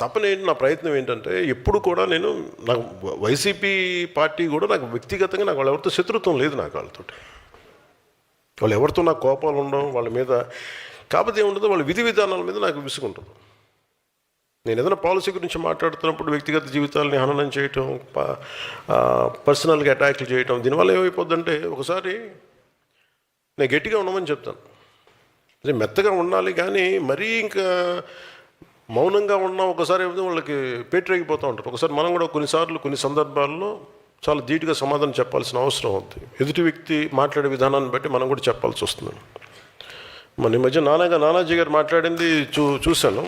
తపన ఏంటి, నా ప్రయత్నం ఏంటంటే ఎప్పుడు కూడా నేను నాకు వైసీపీ పార్టీ కూడా నాకు వ్యక్తిగతంగా నాకు వాళ్ళు ఎవరితో శత్రుత్వం లేదు. నాకు వాళ్ళతోటి వాళ్ళు ఎవరితో నాకు కోపాలు ఉండవు వాళ్ళ మీద. కాకపోతే ఏముంటుందో వాళ్ళ విధి విధానాల మీద నాకు విసుగుంటుంది. నేను ఏదైనా పాలసీ గురించి మాట్లాడుతున్నప్పుడు వ్యక్తిగత జీవితాలని హననం చేయటం, పర్సనల్గా అటాక్లు చేయటం, దీనివల్ల ఏమైపోద్దంటే ఒకసారి నేను గట్టిగా ఉండమని చెప్తాను, అదే మెత్తగా ఉండాలి. కానీ మరీ ఇంకా మౌనంగా ఉన్నా ఒకసారి ఏమిటో వాళ్ళకి పేటరేగిపోతూ ఉంటారు. ఒకసారి మనం కూడా కొన్నిసార్లు కొన్ని సందర్భాల్లో చాలా ధీటుగా సమాధానం చెప్పాల్సిన అవసరం ఉంది. ఎదుటి వ్యక్తి మాట్లాడే విధానాన్ని బట్టి మనం కూడా చెప్పాల్సి వస్తుంది. మన ఈ మధ్య నానాజీ గారు మాట్లాడింది చూశాను.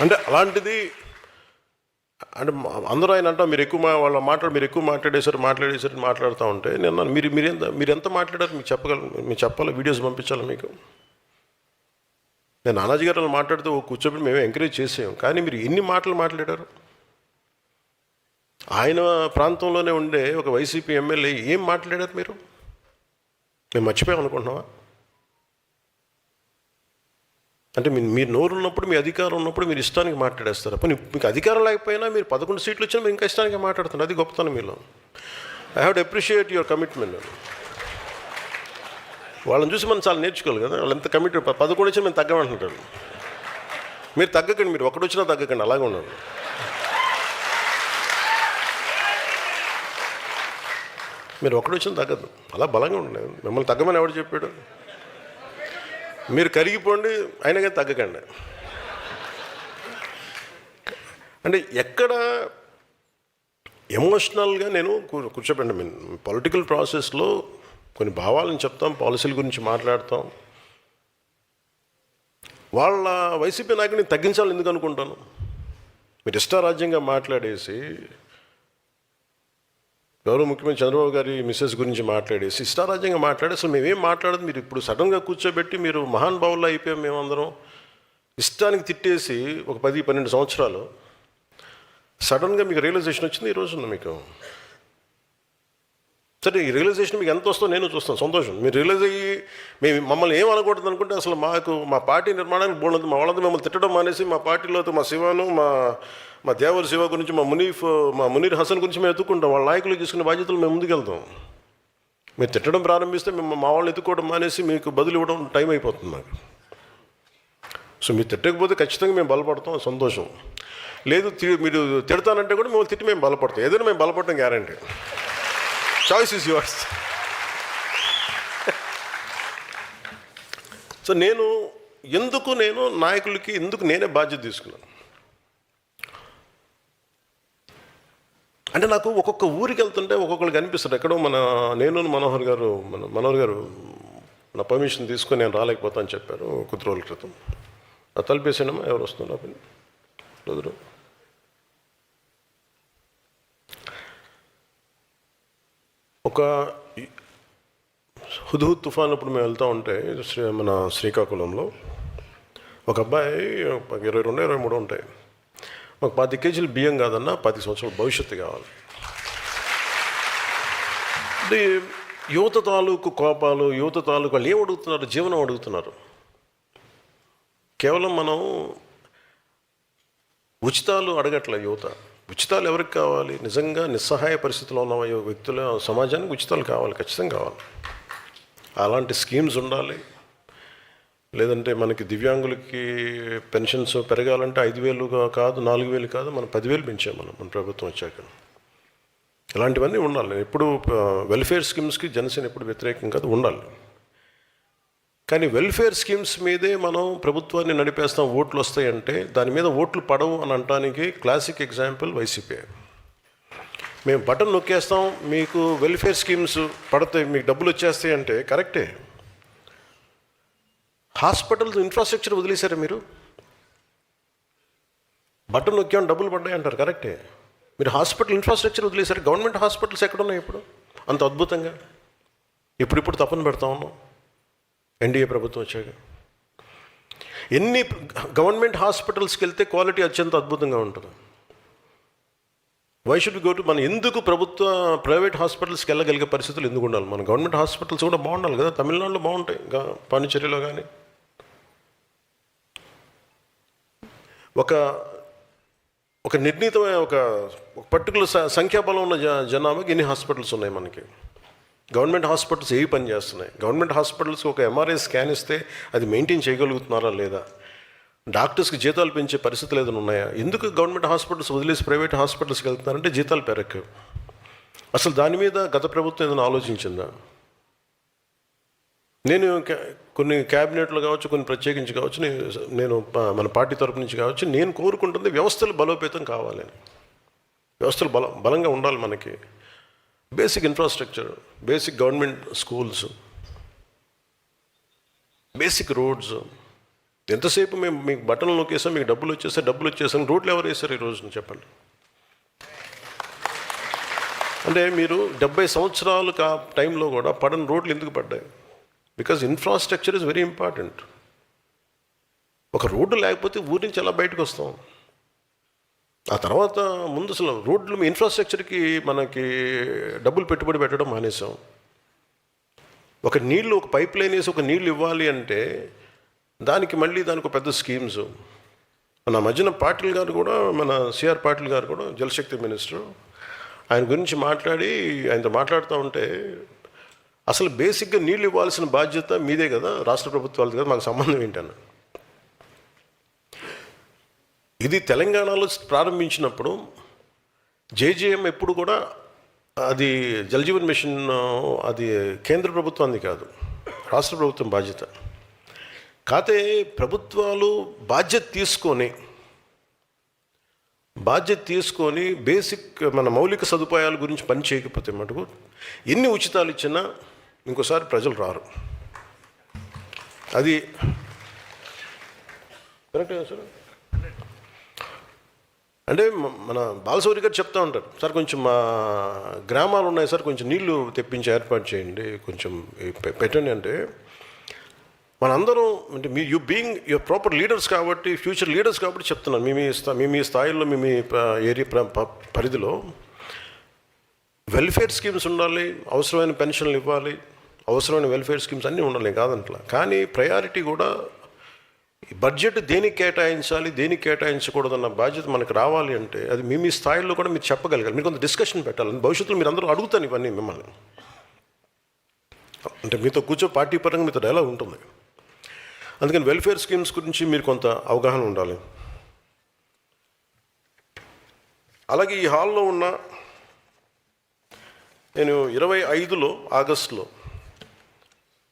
అంటే అలాంటిది అంటే అందరూ ఆయన అంటాం మీరు ఎక్కువ మీరు ఎక్కువ మాట్లాడేశారు మాట్లాడుతూ ఉంటే నేను మీరు ఎంత మాట్లాడారు మీకు చెప్పాలి, వీడియోస్ పంపించాలి మీకు. నేను నానాజీ గారు మాట్లాడితే కూర్చోబెట్టి మేము ఎంకరేజ్ చేసాం. కానీ మీరు ఎన్ని మాటలు మాట్లాడారు? ఆయన ప్రాంతంలోనే ఉండే ఒక వైసీపీ ఎమ్మెల్యే ఏం మాట్లాడారు మీరు? మేము మర్చిపోయాం అనుకుంటున్నావా? అంటే మీరు నోరు ఉన్నప్పుడు, మీ అధికారం ఉన్నప్పుడు మీరు ఇష్టానికి మాట్లాడేస్తారు. అప్పుడు మీకు అధికారం లేకపోయినా మీరు 11 సీట్లు వచ్చినా మీరు ఇంకా ఇష్టానికి మాట్లాడుతున్నారు. అది గొప్పతనం మీలో. I have to appreciate your commitment. వాళ్ళని చూసి మనం చాలా నేర్చుకోవాలి కదా. వాళ్ళు ఎంత కమిట్. 11 వచ్చినా మేము తగ్గమంటున్నారు. మీరు తగ్గకండి, మీరు ఒకటి వచ్చినా తగ్గకండి, అలాగే ఉన్నారు. మీరు ఒకటి వచ్చినా తగ్గదు, అలా బలంగా ఉండలేదు. మిమ్మల్ని తగ్గమని ఎవడు చెప్పాడు? మీరు కరిగిపోండి, అయినా కానీ తగ్గకండి. అంటే ఎక్కడ ఎమోషనల్గా నేను కూర్చోబెండి. పొలిటికల్ ప్రాసెస్లో కొన్ని భావాలను చెప్తాం, పాలసీల గురించి మాట్లాడతాం. వాళ్ళ వైసీపీ నాయకుడిని తగ్గించాలని ఎందుకు అనుకుంటాను? మీరు ఇష్టారాజ్యంగా మాట్లాడేసి, గౌరవ ముఖ్యమంత్రి చంద్రబాబు గారి మిస్సెస్ గురించి మాట్లాడేసి ఇష్టారాజ్యంగా మాట్లాడి అసలు మేమేం మాట్లాడదు. మీరు ఇప్పుడు సడన్గా కూర్చోబెట్టి మీరు మహానుభావుల్లో అయిపోయాం మేమందరం ఇష్టానికి తిట్టేసి ఒక 10-12 సంవత్సరాలు సడన్గా మీకు రియలైజేషన్ వచ్చింది ఈ రోజున మీకు. సరే, ఈ రియలైజేషన్ మీకు ఎంత వస్తుందో నేను చూస్తాను, సంతోషం. మీరు రియలైజ్ అయ్యి మమ్మల్ని ఏం అనకూడదు అనుకుంటే అసలు మా పార్టీ నిర్మాణానికి బోల్డ్ మా వాళ్ళంతా మిమ్మల్ని తిట్టడం మానేసి మా పార్టీలో మా శివాను, మా దేవరి శివ గురించి, మా మునీర్ హసన్ గురించి మేము ఎత్తుకుంటాం. వాళ్ళ నాయకులు తీసుకునే బాధ్యతలు మేము ముందుకెళ్తాం. మీరు తిట్టడం ప్రారంభిస్తే మేము మా వాళ్ళని ఎత్తుకోవడం మానేసి మీకు బదులు ఇవ్వడం టైం అయిపోతుంది నాకు. సో మీరు తిట్టకపోతే ఖచ్చితంగా మేము బలపడతాం, సంతోషం. లేదు మీరు తిడతానంటే కూడా మిమ్మల్ని తిట్టి మేము బలపడతాం. ఏదైనా మేము బలపడటం guarantee. Choice is yours. So నేను నాయకులకి నేనే బాధ్యత తీసుకున్నాను. అంటే నాకు ఒక్కొక్క ఊరికి వెళ్తుంటే ఒక్కొక్కరికి అనిపిస్తుంది ఎక్కడో మనోహర్ గారు నా పర్మిషన్ తీసుకొని నేను రాలేకపోతాను చెప్పారు కొద్ది రోజుల క్రితం. తలిపేసానమ్మా, ఎవరు వస్తున్నారు రోజు. ఒక హుద్హుద్ తుఫాన్ అప్పుడు మేము వెళ్తూ ఉంటే మన శ్రీకాకుళంలో ఒక అబ్బాయి 22-23 ఉంటాయి. మాకు 10 కేజీలు బియ్యం కాదన్నా 10 సంవత్సరాల భవిష్యత్తు కావాలి. అంటే యువత తాలూకు కోపాలు, యువత తాలూకు వాళ్ళు ఏం అడుగుతున్నారు? జీవనం అడుగుతున్నారు. కేవలం మనం ఉచితాలు అడగట్లే యువత. ఉచితాలు ఎవరికి కావాలి? నిజంగా నిస్సహాయ పరిస్థితిలో ఉన్న వ్యక్తుల సమాజానికి ఉచితాలు కావాలి, ఖచ్చితంగా కావాలి. అలాంటి స్కీమ్స్ ఉండాలి. లేదంటే మనకి దివ్యాంగులకి పెన్షన్స్ పెరగాలంటే 5,000 కాదు, 4,000 కాదు, మనం 10,000 పెంచాం మన ప్రభుత్వం వచ్చాక. ఇలాంటివన్నీ ఉండాలి. ఎప్పుడు వెల్ఫేర్ స్కీమ్స్కి జనసేన ఎప్పుడు వ్యతిరేకం కాదు, ఉండాలి. కానీ వెల్ఫేర్ స్కీమ్స్ మీదే మనం ప్రభుత్వాన్ని నడిపేస్తాం, ఓట్లు వస్తాయంటే దాని మీద ఓట్లు పడవు అని అనటానికి క్లాసిక్ ఎగ్జాంపుల్ వైసీపీ. మేము బటన్ నొక్కేస్తాం, మీకు వెల్ఫేర్ స్కీమ్స్ పడతాయి, మీకు డబ్బులు వచ్చేస్తాయి అంటే కరెక్టే. హాస్పిటల్స్ ఇన్ఫ్రాస్ట్రక్చర్ వదిలేశారా మీరు? బటన్ నొక్కామని డబ్బులు పడ్డాయి అంటారు, కరెక్టే. మీరు హాస్పిటల్ ఇన్ఫ్రాస్ట్రక్చర్ వదిలేశారు. గవర్నమెంట్ హాస్పిటల్స్ ఎక్కడున్నాయి ఇప్పుడు అంత అద్భుతంగా? ఇప్పుడు తపన పెడతా ఉన్నాం ఎన్డీఏ ప్రభుత్వం వచ్చాక. ఎన్ని గవర్నమెంట్ హాస్పిటల్స్కి వెళ్తే క్వాలిటీ అత్యంత అద్భుతంగా ఉంటుంది. వై షుడ్ గో టు మనం ఎందుకు ప్రైవేట్ హాస్పిటల్స్కి వెళ్ళగలిగే పరిస్థితులు ఎందుకు ఉండాలి? మన గవర్నమెంట్ హాస్పిటల్స్ కూడా బాగుండాలి కదా. తమిళనాడులో బాగుంటాయి, పాండిచ్చేరిలో కానీ. ఒక ఒక నిర్ణీతమైన ఒక పర్టికులర్ సంఖ్యాబలం ఉన్న జనాభాకి ఎన్ని హాస్పిటల్స్ ఉన్నాయి మనకి. గవర్నమెంట్ హాస్పిటల్స్ ఏవి పని చేస్తున్నాయి? గవర్నమెంట్ హాస్పిటల్స్కి ఒక ఎంఆర్ఐ స్కాన్ ఇస్తే అది మెయింటైన్ చేయగలుగుతున్నారా లేదా? డాక్టర్స్కి జీతాలు పెంచే పరిస్థితులు ఏదైనా ఉన్నాయా? ఎందుకు గవర్నమెంట్ హాస్పిటల్స్ వదిలేసి ప్రైవేట్ హాస్పిటల్స్కి వెళ్తున్నారంటే జీతాలు పెరగవు. అసలు దాని మీద గత ప్రభుత్వం ఏదైనా ఆలోచించిందా? నేను కొన్ని క్యాబినెట్లు కావచ్చు, కొన్ని ప్రత్యేకించి కావచ్చు, నేను మన పార్టీ తరపు నుంచి కావచ్చు, నేను కోరుకుంటుంది వ్యవస్థలు బలోపేతం కావాలని. వ్యవస్థలు బలంగా ఉండాలి. మనకి basic infrastructure, basic government schools, basic roads. ఎంతసేపు మేము మీకు బటన్లు నొక్కేసాం, మీకు డబ్బులు వచ్చేసాం. రోడ్లు ఎవరు వేశారు ఈ రోజున చెప్పండి? అంటే మీరు 70 సంవత్సరాలు టైంలో కూడా పడని రోడ్లు ఎందుకు పడ్డాయి? Because infrastructure is very important. ఒక రోడ్డు లేకపోతే ఊరి నుంచి ఎలా బయటకు వస్తాం? ఆ తర్వాత ముందు అసలు రోడ్లు ఇన్ఫ్రాస్ట్రక్చర్కి మనకి డబ్బులు పెట్టుబడి పెట్టడం మానేసాం. ఒక పైప్ లైన్ వేసి ఒక నీళ్ళు ఇవ్వాలి అంటే దానికి ఒక పెద్ద స్కీమ్స్. మన మధ్యన పాటిల్ గారు కూడా, మన సిఆర్ పాటిల్ గారు కూడా జలశక్తి మినిస్టర్, ఆయన గురించి ఆయనతో మాట్లాడుతూ ఉంటే అసలు బేసిక్గా నీళ్ళు ఇవ్వాల్సిన బాధ్యత మీదే కదా, రాష్ట్ర ప్రభుత్వాలది కదా, మాకు సంబంధం ఏంటన్న. ఇది తెలంగాణలో ప్రారంభించినప్పుడు జేజేఎం ఎప్పుడు కూడా అది జలజీవన్ మిషన్ అది కేంద్ర ప్రభుత్వాన్ని కాదు, రాష్ట్ర ప్రభుత్వం బాధ్యత. కాతే ప్రభుత్వాలు బాధ్యత తీసుకొని బేసిక్ మన మౌలిక సదుపాయాల గురించి పని చేయకపోతే మటుకు ఎన్ని ఉచితాలు ఇచ్చినా ఇంకోసారి ప్రజలు రారు. అది కరెక్టే సార్. అంటే మన బాలశౌరి గారు చెప్తూ ఉంటారు, సార్ కొంచెం మా గ్రామాలు ఉన్నాయి సార్, కొంచెం నీళ్లు తెప్పించి ఏర్పాటు చేయండి, కొంచెం పెట్టండి. అంటే మనందరం అంటే యువర్ ప్రాపర్ లీడర్స్ కాబట్టి, ఫ్యూచర్ లీడర్స్ కాబట్టి చెప్తున్నాను. మీ స్థాయిలో మీ ఏరియా పరిధిలో వెల్ఫేర్ స్కీమ్స్ ఉండాలి, అవసరమైన పెన్షన్లు ఇవ్వాలి, అవసరమైన వెల్ఫేర్ స్కీమ్స్ అన్నీ ఉండాలి కాదంట్లా. కానీ ప్రయారిటీ కూడా బడ్జెట్ దేనికి కేటాయించాలి, దేనికి కేటాయించకూడదన్న బాధ్యత మనకు రావాలి. అంటే అది మీ స్థాయిలో కూడా మీరు చెప్పగలగాలి. మీరు కొంత డిస్కషన్ పెట్టాలి. భవిష్యత్తులో మీరు అందరూ అడుగుతాను ఇవన్నీ మిమ్మల్ని. అంటే మీతో పార్టీ పరంగా మీతో డైలాగ్ ఉంటుంది. అందుకని వెల్ఫేర్ స్కీమ్స్ గురించి మీరు కొంత అవగాహన ఉండాలి. అలాగే ఈ హాల్లో ఉన్న నేను 25 ఆగస్టులో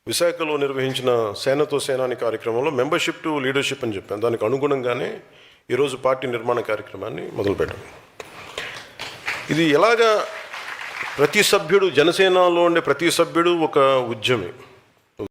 విశాఖలో నిర్వహించిన సేనతో సేనాని కార్యక్రమంలో మెంబర్షిప్ టు లీడర్షిప్ అని చెప్పాను. దానికి అనుగుణంగానే ఈరోజు పార్టీ నిర్మాణ కార్యక్రమాన్ని మొదలుపెట్టాను. ఇది ఎలాగా ప్రతి సభ్యుడు, జనసేనలో ఉండే ప్రతి సభ్యుడు ఒక ఉద్యమి.